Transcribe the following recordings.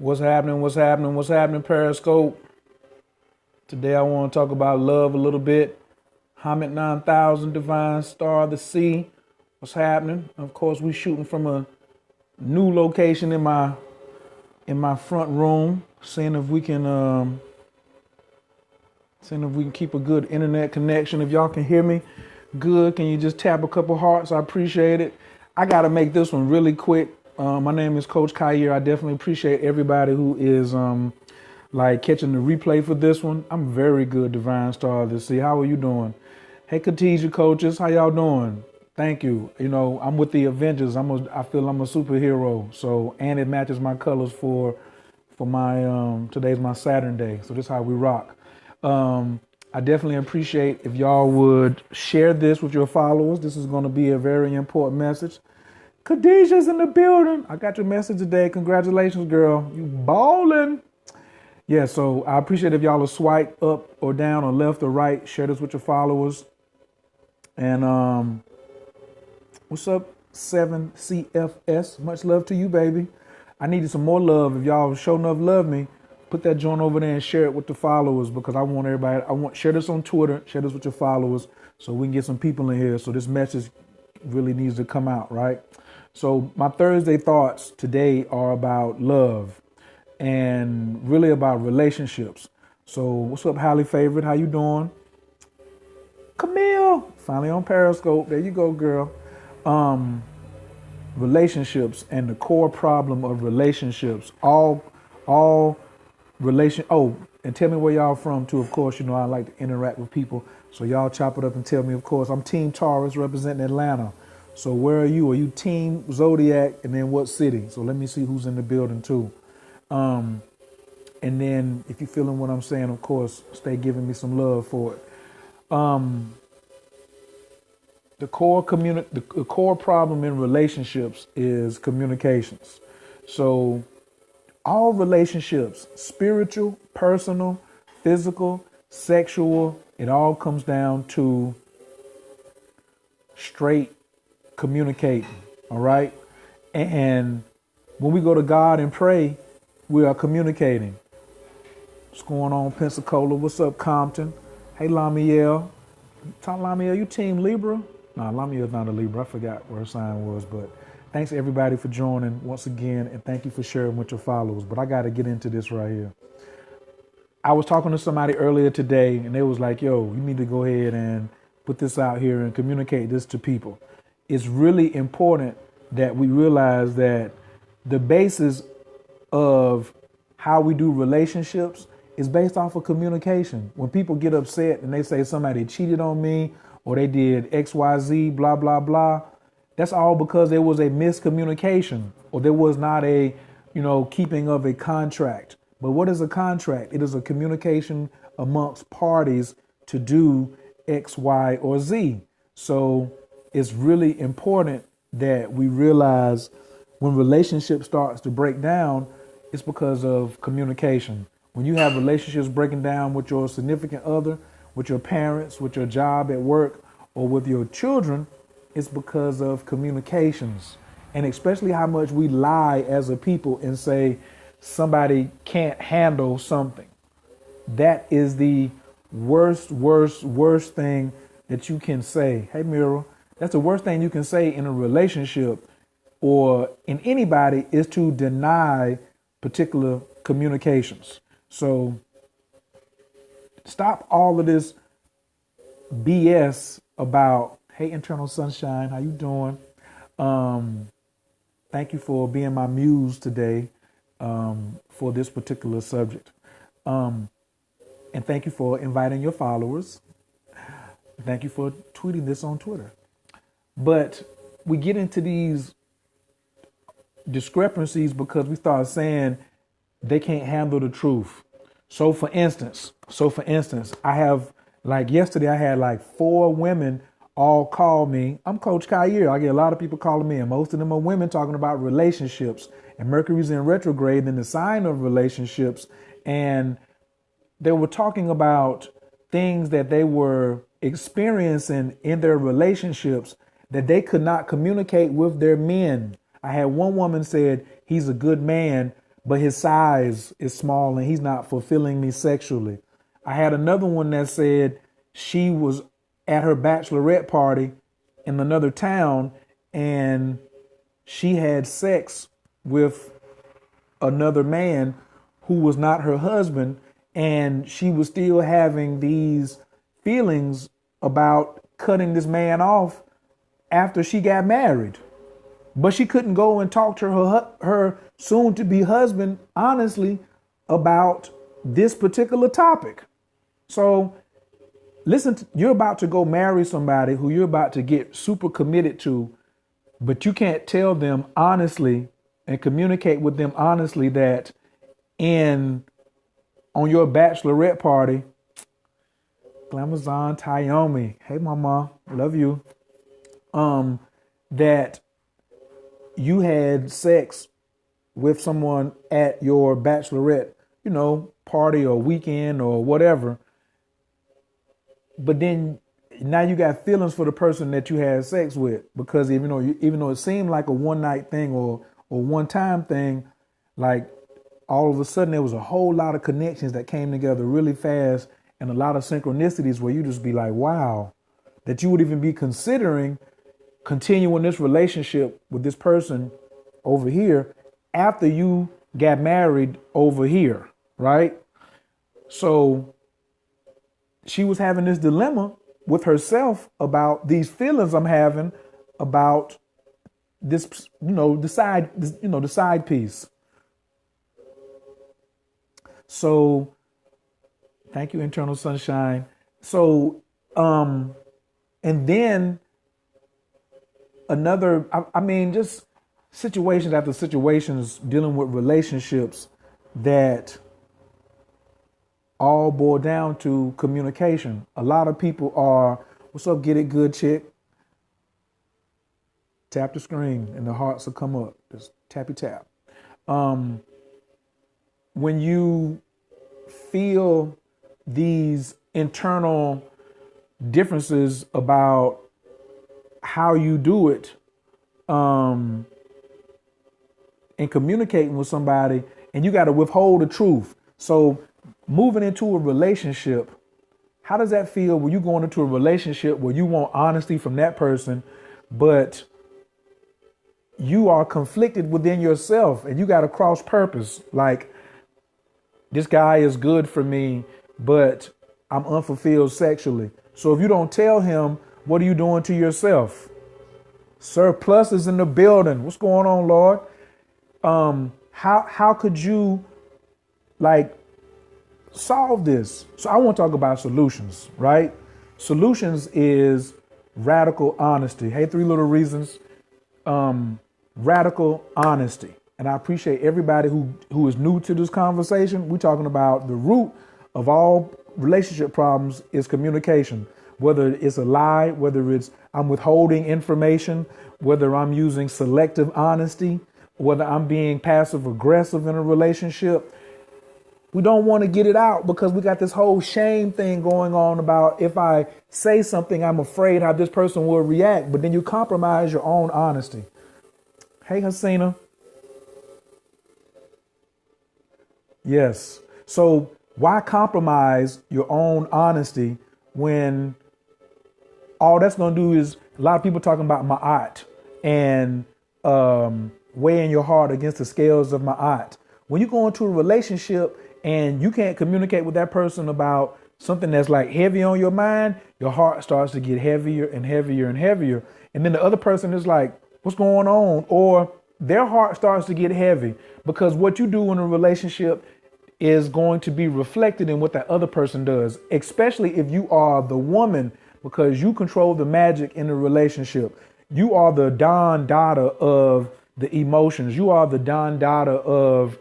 What's happening? What's happening? What's happening, Periscope? Today I want to talk about love a little bit. Hamid 9000, Divine Star of the Sea. What's happening? Of course, we shooting from a new location in my front room, seeing if we can keep a good internet connection. If y'all can hear me good, can you just tap a couple hearts? I appreciate it. I got to make this one really quick. My name is CoachKhayr. I definitely appreciate everybody who is catching the replay for this one. I'm very good, Divine Star of the Sea. How are you doing? Hey, Khadijah coaches, how y'all doing? Thank you. You know, I'm with the Avengers. I feel I'm a superhero. So, and it matches my colors for my today's my Saturn day. So this is how we rock. I definitely appreciate if y'all would share this with your followers. This is going to be a very important message. Khadijah's in the building. I got your message today. Congratulations, girl. You ballin'. Yeah, so I appreciate if y'all will swipe up or down or left or right. Share this with your followers. And what's up, 7CFS? Much love to you, baby. I needed some more love. If y'all show enough love me, put that joint over there and share it with the followers, because I want everybody, share this on Twitter, share this with your followers so we can get some people in here. So this message really needs to come out, right? So my Thursday thoughts today are about love and really about relationships. So what's up, Holly Favorite? How you doing? Camille, finally on Periscope. There you go, girl. Relationships and the core problem of relationships. All relation. Oh, and tell me where y'all from too. Of course, you know I like to interact with people. So y'all chop it up and tell me. Of course, I'm Team Taurus representing Atlanta. So where are you? Are you Team Zodiac? And then what city? So let me see who's in the building too. And then if you're feeling what I'm saying, of course, stay giving me some love for it. The core problem in relationships is communications. So all relationships, spiritual, personal, physical, sexual, it all comes down to straight communicating. All right. And when we go to God and pray, we are communicating. What's going on, Pensacola? What's up, Compton? Hey, Lamiel. Lamiel, you Team Libra? No, Lamiel's not a Libra. I forgot where her sign was, but thanks everybody for joining once again, and thank you for sharing with your followers. But I got to get into this right here. I was talking to somebody earlier today, and they was like, yo, you need to go ahead and put this out here and communicate this to people. It's really important that we realize that the basis of how we do relationships is based off of communication. When people get upset and they say somebody cheated on me or they did XYZ, blah, blah, blah, that's all because there was a miscommunication or there was not a, keeping of a contract. But what is a contract? It is a communication amongst parties to do X, Y, or Z. So it's really important that we realize when relationship starts to break down, it's because of communication. When you have relationships breaking down with your significant other, with your parents, with your job at work, or with your children, it's because of communications. And especially how much we lie as a people and say somebody can't handle something. That is the worst thing that you can say. Hey, Mira, that's the worst thing you can say in a relationship or in anybody is to deny particular communications. So stop all of this BS about, hey, Internal Sunshine, how you doing? Thank you for being my muse today for this particular subject. And thank you for inviting your followers. Thank you for tweeting this on Twitter. But we get into these discrepancies because we start saying they can't handle the truth. So for instance, I have yesterday I had 4 women all call me. I'm Coach Khayr. I get a lot of people calling me, and most of them are women talking about relationships. And Mercury's in retrograde in the sign of relationships. And they were talking about things that they were experiencing in their relationships that they could not communicate with their men. I had one woman said, he's a good man, but his size is small and he's not fulfilling me sexually. I had another one that said she was at her bachelorette party in another town and she had sex with another man who was not her husband, and she was still having these feelings about cutting this man off after she got married. But she couldn't go and talk to her soon to be husband honestly about this particular topic. So listen, you're about to go marry somebody who you're about to get super committed to, but you can't tell them honestly and communicate with them honestly that on your bachelorette party, Glamazon Tayomi, hey mama, love you. That you had sex with someone at your bachelorette, party or weekend or whatever. But then now you got feelings for the person that you had sex with, because even though it seemed like a one night thing or one time thing, like all of a sudden there was a whole lot of connections that came together really fast and a lot of synchronicities where you just be like, wow, that you would even be considering continuing this relationship with this person over here after you got married over here, right? So she was having this dilemma with herself about these feelings I'm having about this, the side piece. So thank you, Internal Sunshine. So, and then another, just situations after situations dealing with relationships that all boil down to communication. A lot of people are, what's up, get it good, chick? Tap the screen and the hearts will come up. Just tappy tap. When you feel these internal differences about how you do it, in communicating with somebody, and you got to withhold the truth. So moving into a relationship, how does that feel when you going into a relationship where you want honesty from that person, but you are conflicted within yourself and you got to cross purpose? Like, this guy is good for me, but I'm unfulfilled sexually. So if you don't tell him, what are you doing to yourself? Surplus is in the building. What's going on, Lord? How could you solve this? So I want to talk about solutions, right? Solutions is radical honesty. Hey, 3 little reasons. Radical honesty. And I appreciate everybody who is new to this conversation. We're talking about the root of all relationship problems is communication. Whether it's a lie, whether it's I'm withholding information, whether I'm using selective honesty, whether I'm being passive aggressive in a relationship. We don't want to get it out because we got this whole shame thing going on about if I say something, I'm afraid how this person will react. But then you compromise your own honesty. Hey, Hasina. Yes. So why compromise your own honesty when all that's going to do is a lot of people talking about ma'at and weighing your heart against the scales of ma'at. When you go into a relationship and you can't communicate with that person about something that's like heavy on your mind, your heart starts to get heavier and heavier and heavier. And then the other person is like, what's going on? Or their heart starts to get heavy because what you do in a relationship is going to be reflected in what that other person does, especially if you are the woman, because you control the magic in the relationship. You are the Don Dada of the emotions. You are the Don Dada of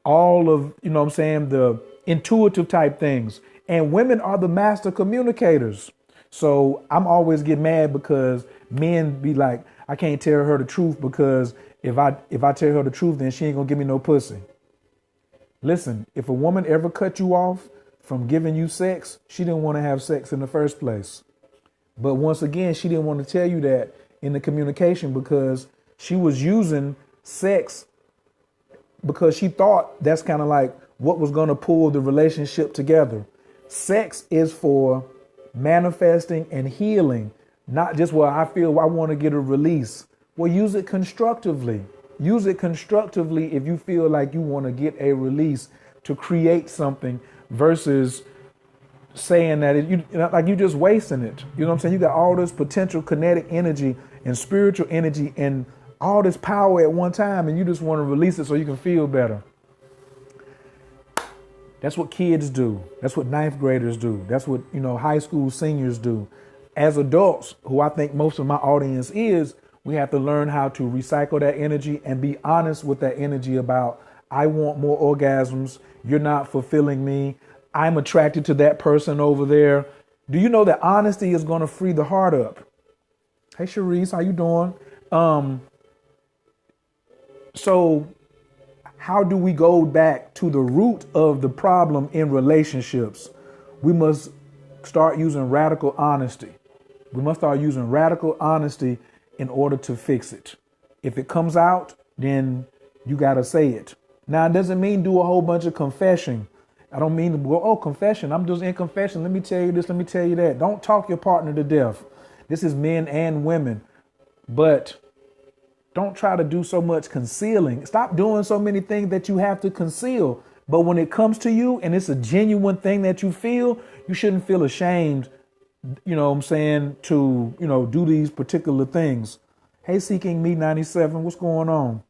all of, the intuitive type things. And women are the master communicators. So I'm always get mad because men be like, I can't tell her the truth because if I tell her the truth, then she ain't gonna give me no pussy. Listen, if a woman ever cut you off from giving you sex, she didn't want to have sex in the first place. But once again, she didn't want to tell you that in the communication because she was using sex because she thought that's kind of like what was going to pull the relationship together. Sex is for manifesting and healing, not just, well, I feel I want to get a release. Well, use it constructively. Use it constructively if you feel like you want to get a release to create something versus saying that like you just wasting it. You know what I'm saying? You got all this potential kinetic energy and spiritual energy and all this power at one time, and you just want to release it so you can feel better. That's what kids do. That's what ninth graders do. That's what, high school seniors do. As adults, who I think most of my audience is, we have to learn how to recycle that energy and be honest with that energy about, I want more orgasms. You're not fulfilling me. I'm attracted to that person over there. Do you know that honesty is going to free the heart up? Hey, Sharice, how you doing? So how do we go back to the root of the problem in relationships? We must start using radical honesty. We must start using radical honesty in order to fix it. If it comes out, then you got to say it. Now, it doesn't mean do a whole bunch of confession. I don't mean to go, oh, confession. I'm just in confession. Let me tell you this. Let me tell you that. Don't talk your partner to death. This is men and women. But don't try to do so much concealing. Stop doing so many things that you have to conceal. But when it comes to you and it's a genuine thing that you feel, you shouldn't feel ashamed, to, do these particular things. Hey, Seeking Me 97, what's going on?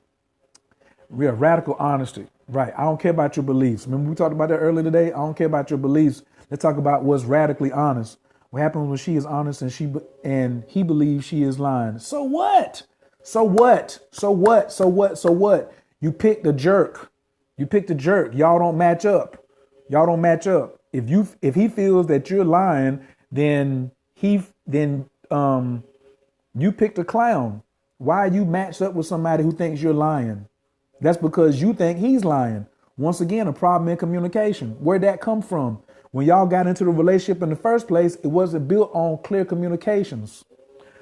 Real radical honesty. Right. I don't care about your beliefs. Remember we talked about that earlier today? I don't care about your beliefs. Let's talk about what's radically honest. What happens when she is honest and he believes she is lying? So what? So what? So what? So what? So what? You picked a jerk. You picked a jerk. Y'all don't match up. Y'all don't match up. If he feels that you're lying, then you picked a clown. Why are you matched up with somebody who thinks you're lying? That's because you think he's lying. Once again, a problem in communication. Where'd that come from? When y'all got into the relationship in the first place, it wasn't built on clear communications.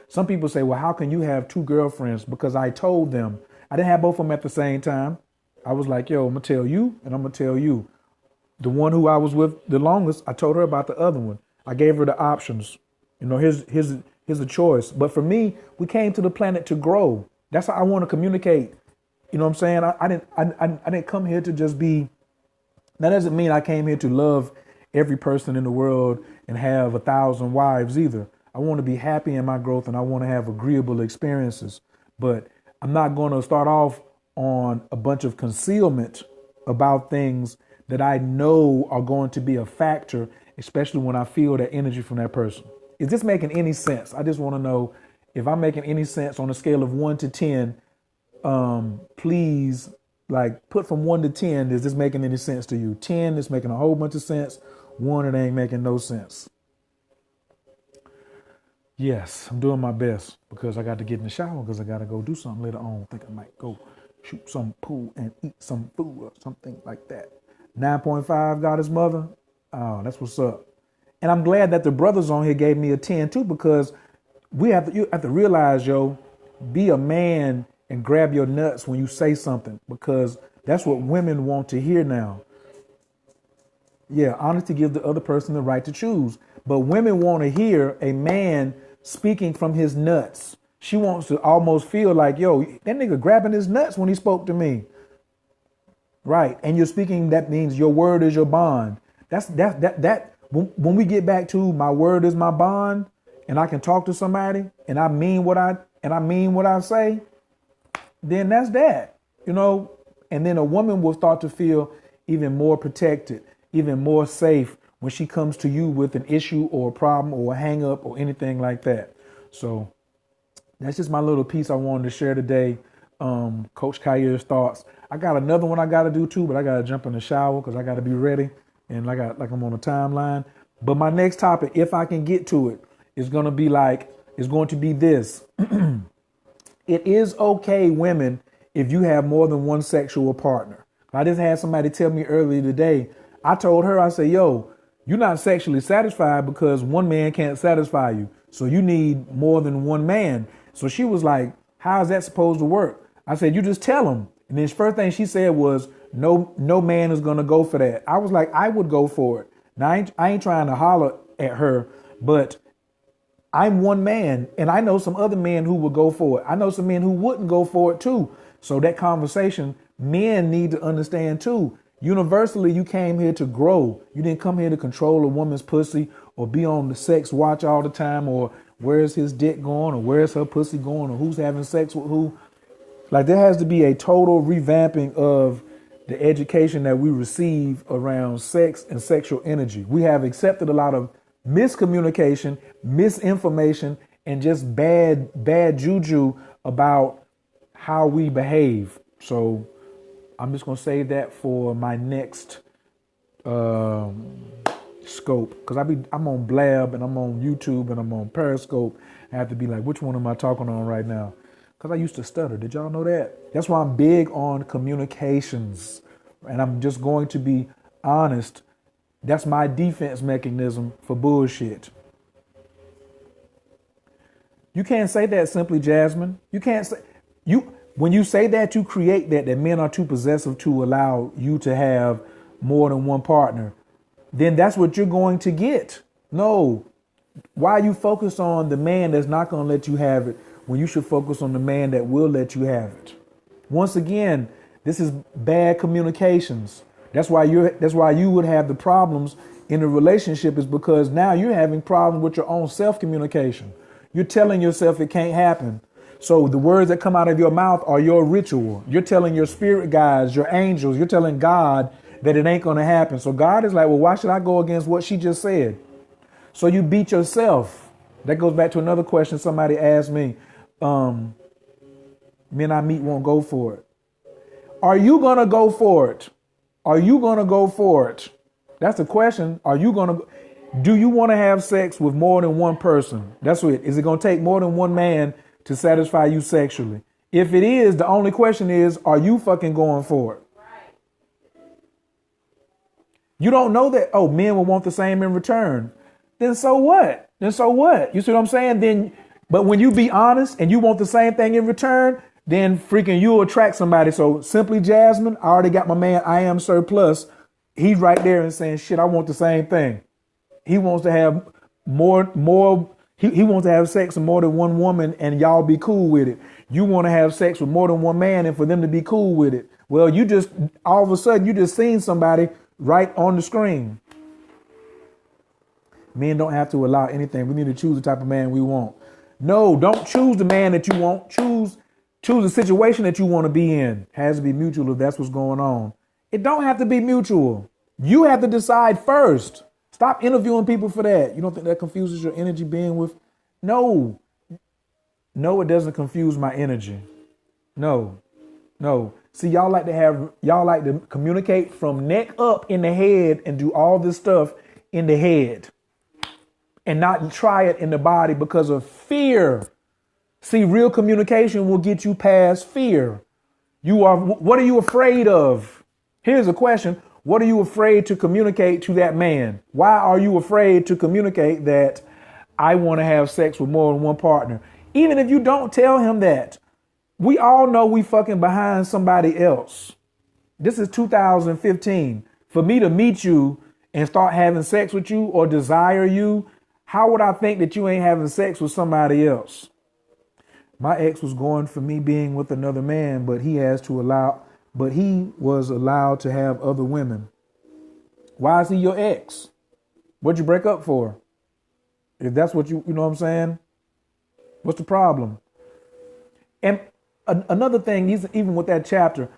Some people say, well, how can you have two girlfriends? Because I told them. I didn't have both of them at the same time. I was like, yo, I'm going to tell you and I'm going to tell you. The one who I was with the longest, I told her about the other one. I gave her the options. Here's a choice. But for me, we came to the planet to grow. That's how I want to communicate. You know what I'm saying? I didn't come here to just be. That doesn't mean I came here to love every person in the world and have 1,000 wives either. I want to be happy in my growth and I want to have agreeable experiences. But I'm not going to start off on a bunch of concealment about things that I know are going to be a factor, especially when I feel that energy from that person. Is this making any sense? I just want to know if I'm making any sense on a scale of 1 to 10. Please, put from 1 to 10. Is this making any sense to you? 10 is making a whole bunch of sense. 1, it ain't making no sense. Yes, I'm doing my best because I got to get in the shower because I got to go do something later on. I think I might go shoot some pool and eat some food or something like that. 9.5 got his mother. Oh, that's what's up. And I'm glad that the brothers on here gave me a 10 too, because you have to realize, be a man and grab your nuts when you say something, because that's what women want to hear now. Yeah, honesty gives the other person the right to choose. But women want to hear a man speaking from his nuts. She wants to almost feel like, yo, that nigga grabbing his nuts when he spoke to me. Right. And you're speaking, that means your word is your bond. When we get back to my word is my bond and I can talk to somebody and I mean what I say, then that's that, and then a woman will start to feel even more protected, even more safe when she comes to you with an issue or a problem or a hang up or anything like that. So that's just my little piece I wanted to share today. Coach Khayr's thoughts. I got another one I got to do too, but I got to jump in the shower because I got to be ready. And like I'm on a timeline. But my next topic, if I can get to it, is going to be this. It is okay, women, if you have more than one sexual partner. I just had somebody tell me earlier today. I told her, I said, yo, you're not sexually satisfied because one man can't satisfy you. So you need more than one man. So she was like, how is that supposed to work? I said, you just tell him. And then the first thing she said was, no man is going to go for that. I was like, I would go for it. Now, I ain't trying to holler at her, but I'm one man, and I know some other men who would go for it. I know some men who wouldn't go for it too. So that conversation, men need to understand too. Universally, you came here to grow. You didn't come here to control a woman's pussy or be on the sex watch all the time, or where's his dick going, or where's her pussy going, or who's having sex with who. Like, there has to be a total revamping of the education that we receive around sex and sexual energy. We have accepted a lot of miscommunication, misinformation, and just bad juju about how we behave. So I'm just going to save that for my next scope, because I'm on Blab, and I'm on YouTube, and I'm on Periscope. I have to be like, which one am I talking on right now? Because I used to stutter. Did y'all know that? That's why I'm big on communications. And I'm just going to be honest. That's my defense mechanism for bullshit. You can't say that simply, Jasmine. You can't say when you say that, you create that men are too possessive to allow you to have more than one partner. Then that's what you're going to get. No. Why you focus on the man that's not going to let you have it when you should focus on the man that will let you have it? Once again, this is bad communications. That's why you would have the problems in a relationship, is because now you're having problems with your own self-communication. You're telling yourself it can't happen. So the words that come out of your mouth are your ritual. You're telling your spirit guides, your angels, you're telling God that it ain't going to happen. So God is like, well, why should I go against what she just said? So you beat yourself. That goes back to another question somebody asked me. Men I meet won't go for it. Are you going to go for it? Are you going to go for it? That's the question. Do you want to have sex with more than one person? That's it. Is it going to take more than one man to satisfy you sexually? If it is, the only question is, are you fucking going for it? You don't know that, oh, men will want the same in return. Then so what? You see what I'm saying? But when you be honest and you want the same thing in return, then freaking you'll attract somebody. So simply Jasmine, I already got my man, I Am Surplus. He's right there and saying, shit, I want the same thing. He wants to have more. He wants to have sex with more than one woman, and y'all be cool with it. You want to have sex with more than one man and for them to be cool with it. Well, you just, all of a sudden, you just seen somebody right on the screen. Men don't have to allow anything. We need to choose the type of man we want. No, don't choose the man that you want. Choose the situation that you want to be in. Has to be mutual if that's what's going on. It don't have to be mutual. You have to decide first. Stop interviewing people for that. You don't think that confuses your energy being with? No, it doesn't confuse my energy. No. See, y'all like to communicate from neck up in the head and do all this stuff in the head and not try it in the body because of fear. See, real communication will get you past fear. What are you afraid of? Here's a question. What are you afraid to communicate to that man? Why are you afraid to communicate that I want to have sex with more than one partner? Even if you don't tell him that, we all know we fucking behind somebody else. This is 2015. For me to meet you and start having sex with you or desire you, how would I think that you ain't having sex with somebody else? My ex was going for me being with another man, but he was allowed to have other women. Why is he your ex? What'd you break up for? If that's what you know what I'm saying? What's the problem? And another thing, even with that chapter,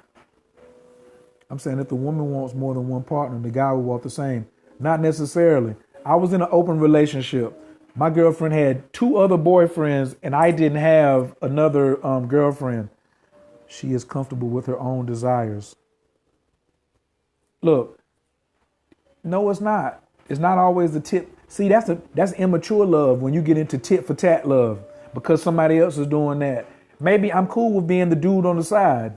I'm saying if the woman wants more than one partner, the guy will want the same. Not necessarily. I was in an open relationship. My girlfriend had 2 other boyfriends and I didn't have another girlfriend. She is comfortable with her own desires. Look, no, it's not. It's not always the tip. See, that's immature love when you get into tit for tat love because somebody else is doing that. Maybe I'm cool with being the dude on the side.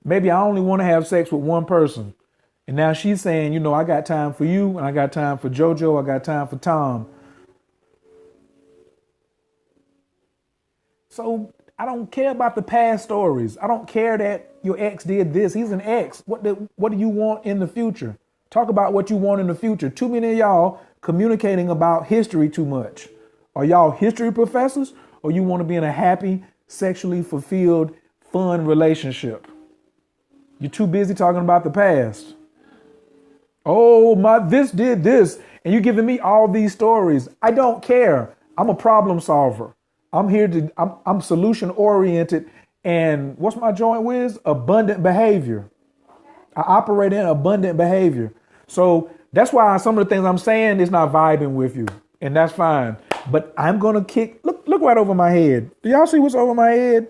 Maybe I only want to have sex with one person. And now she's saying, I got time for you and I got time for JoJo. I got time for Tom. So I don't care about the past stories. I don't care that your ex did this. He's an ex. What do you want in the future? Talk about what you want in the future. Too many of y'all communicating about history too much. Are y'all history professors, or you want to be in a happy, sexually fulfilled, fun relationship? You're too busy talking about the past. Oh, this did this. And you're giving me all these stories. I don't care. I'm a problem solver. I'm solution oriented. And what's my joint whiz? Abundant behavior. I operate in abundant behavior. So that's why some of the things I'm saying is not vibing with you. And that's fine. But I'm going to look right over my head. Do y'all see what's over my head?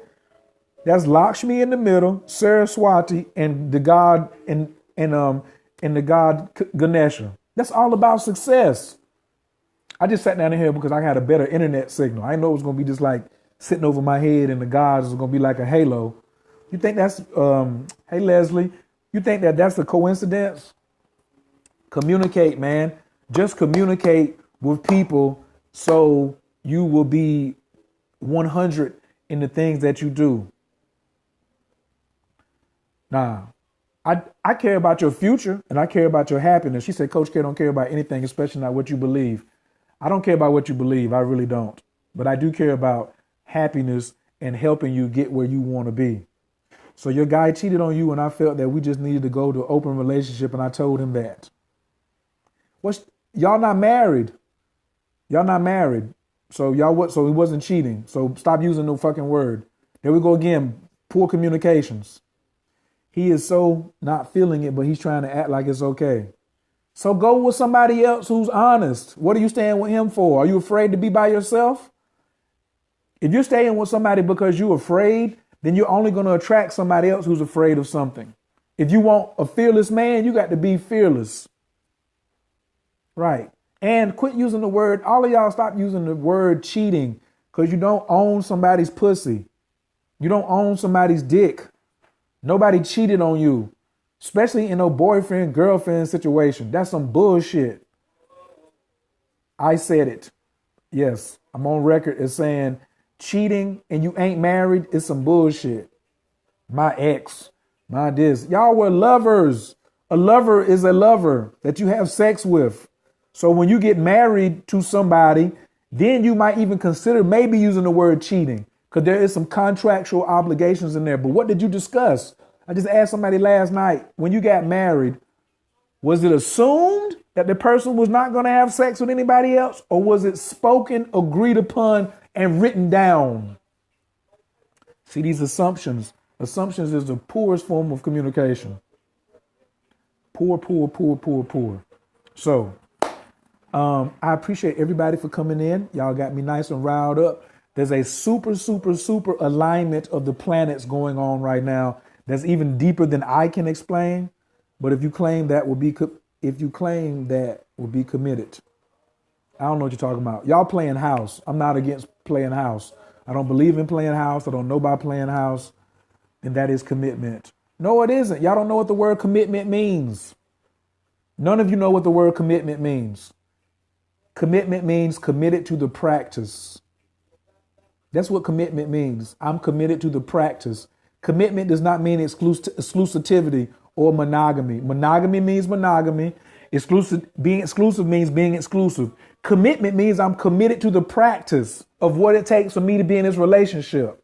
That's Lakshmi in the middle, Saraswati, and the god and the god Ganesha. That's all about success. I just sat down in here because I had a better internet signal. I didn't know it was going to be just like sitting over my head and the gods was going to be like a halo. You think that's, hey, Leslie, you think that that's a coincidence? Communicate, man. Just communicate with people so you will be 100 in the things that you do. Nah, I care about your future and I care about your happiness. She said, Coach K don't care about anything, especially not what you believe. I don't care about what you believe. I really don't. But I do care about happiness and helping you get where you want to be. So your guy cheated on you and I felt that we just needed to go to an open relationship and I told him that. Y'all not married. Y'all not married. So so he wasn't cheating. So stop using the fucking word. There we go again. Poor communications. He is so not feeling it, but he's trying to act like it's okay. So go with somebody else who's honest. What are you staying with him for? Are you afraid to be by yourself? If you're staying with somebody because you're afraid, then you're only going to attract somebody else who's afraid of something. If you want a fearless man, you got to be fearless. Right. And quit using the word. All of y'all stop using the word cheating because you don't own somebody's pussy. You don't own somebody's dick. Nobody cheated on you, especially in a boyfriend, girlfriend situation. That's some bullshit. I said it. Yes, I'm on record as saying cheating and you ain't married is some bullshit. My ex, my this. Y'all were lovers. A lover is a lover that you have sex with. So when you get married to somebody, then you might even consider maybe using the word cheating because there is some contractual obligations in there. But what did you discuss? I just asked somebody last night, when you got married, was it assumed that the person was not going to have sex with anybody else? Or was it spoken, agreed upon, and written down? See, these assumptions is the poorest form of communication. Poor. So I appreciate everybody for coming in. Y'all got me nice and riled up. There's a super alignment of the planets going on right now that's even deeper than I can explain. But if you claim that will be committed, I don't know what you're talking about. Y'all playing house. I'm not against playing house. I don't believe in playing house. I don't know about playing house. And that is commitment. No, it isn't. Y'all don't know what the word commitment means. None of you know what the word commitment means. Commitment means committed to the practice. That's what commitment means. I'm committed to the practice. Commitment does not mean exclusivity or monogamy. Monogamy means monogamy. Being exclusive means being exclusive. Commitment means I'm committed to the practice of what it takes for me to be in this relationship.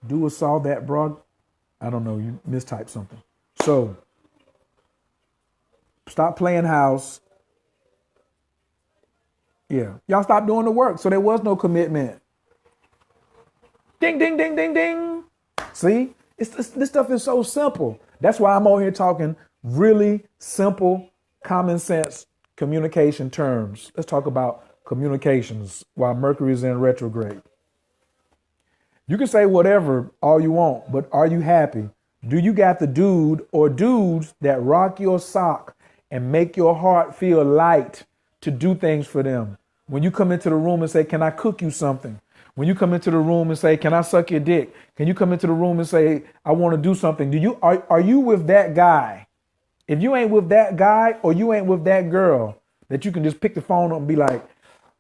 Do or saw that, bro? I don't know. You mistyped something. So stop playing house. Yeah. Y'all stop doing the work. So there was no commitment. Ding, ding, ding, ding, ding. See, this stuff is so simple. That's why I'm over here talking really simple, common sense communication terms. Let's talk about communications while Mercury is in retrograde. You can say whatever all you want, but are you happy? Do you got the dude or dudes that rock your sock and make your heart feel light to do things for them? When you come into the room and say, can I cook you something? When you come into the room and say, can I suck your dick? Can you come into the room and say, I want to do something? Are you with that guy? If you ain't with that guy or you ain't with that girl that you can just pick the phone up and be like,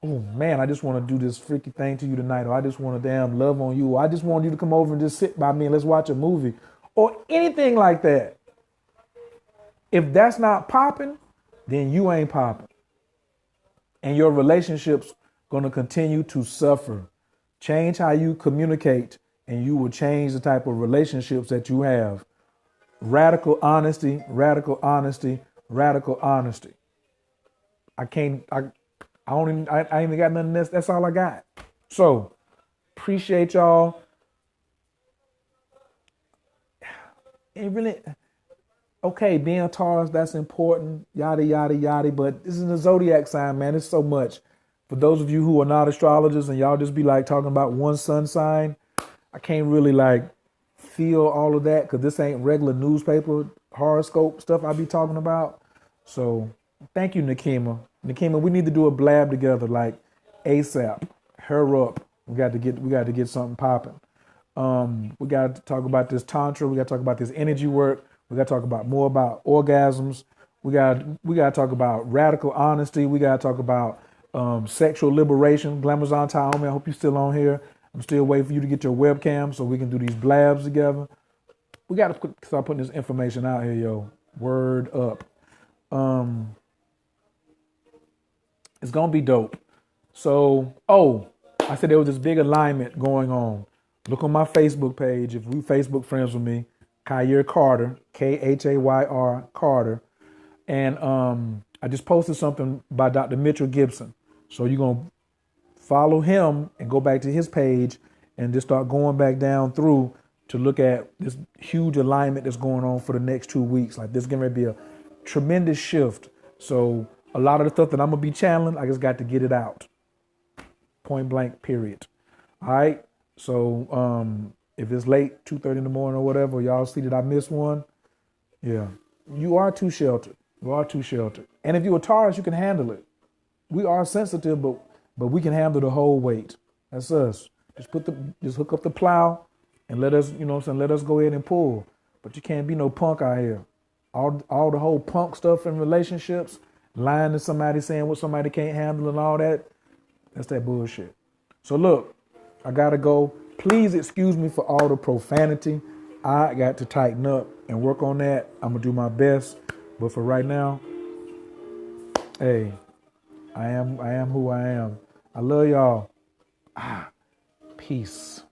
oh man, I just want to do this freaky thing to you tonight, or I just want to damn love on you, or I just want you to come over and just sit by me and let's watch a movie, or anything like that. If that's not popping, then you ain't popping. And your relationship's going to continue to suffer. Change how you communicate, and you will change the type of relationships that you have. Radical honesty, radical honesty, radical honesty. I can't, I ain't even got nothing else. That's all I got. So appreciate y'all. It really, okay, being Taurus, that's important, yada, yada, yada. But this is a zodiac sign, man. It's so much. For those of you who are not astrologers and y'all just be like talking about one sun sign, I can't really like feel all of that because this ain't regular newspaper horoscope stuff I be talking about. So thank you, Nakima. Nakima, we need to do a blab together, like ASAP. Her up. We got to get something popping. We got to talk about this tantra. We got to talk about this energy work. We got to talk about more about orgasms. We got to talk about radical honesty. We got to talk about sexual liberation. Glamazon Taomi, I hope you're still on here. I'm still waiting for you to get your webcam so we can do these blabs together. We got to start putting this information out here, yo. Word up. It's going to be dope. So, I said there was this big alignment going on. Look on my Facebook page. If you Facebook friends with me, Khayr Carter, Khayr Carter. And I just posted something by Dr. Mitchell Gibson. So you're going to follow him and go back to his page and just start going back down through to look at this huge alignment that's going on for the next 2 weeks. Like this is going to be a tremendous shift. So a lot of the stuff that I'm going to be channeling, I just got to get it out. Point blank, period. All right. So if it's late, 2:30 in the morning or whatever, y'all see that I missed one. Yeah. You are too sheltered. You are too sheltered. And if you're a Taurus, you can handle it. We are sensitive, but we can handle the whole weight. That's us. Just hook up the plow and let us, you know what I'm saying, let us go ahead and pull. But you can't be no punk out here. All the whole punk stuff in relationships, lying to somebody, saying what somebody can't handle and all that, that's that bullshit. So look, I gotta go. Please excuse me for all the profanity. I got to tighten up and work on that. I'm gonna do my best. But for right now, hey, I am who I am. I love y'all. Peace.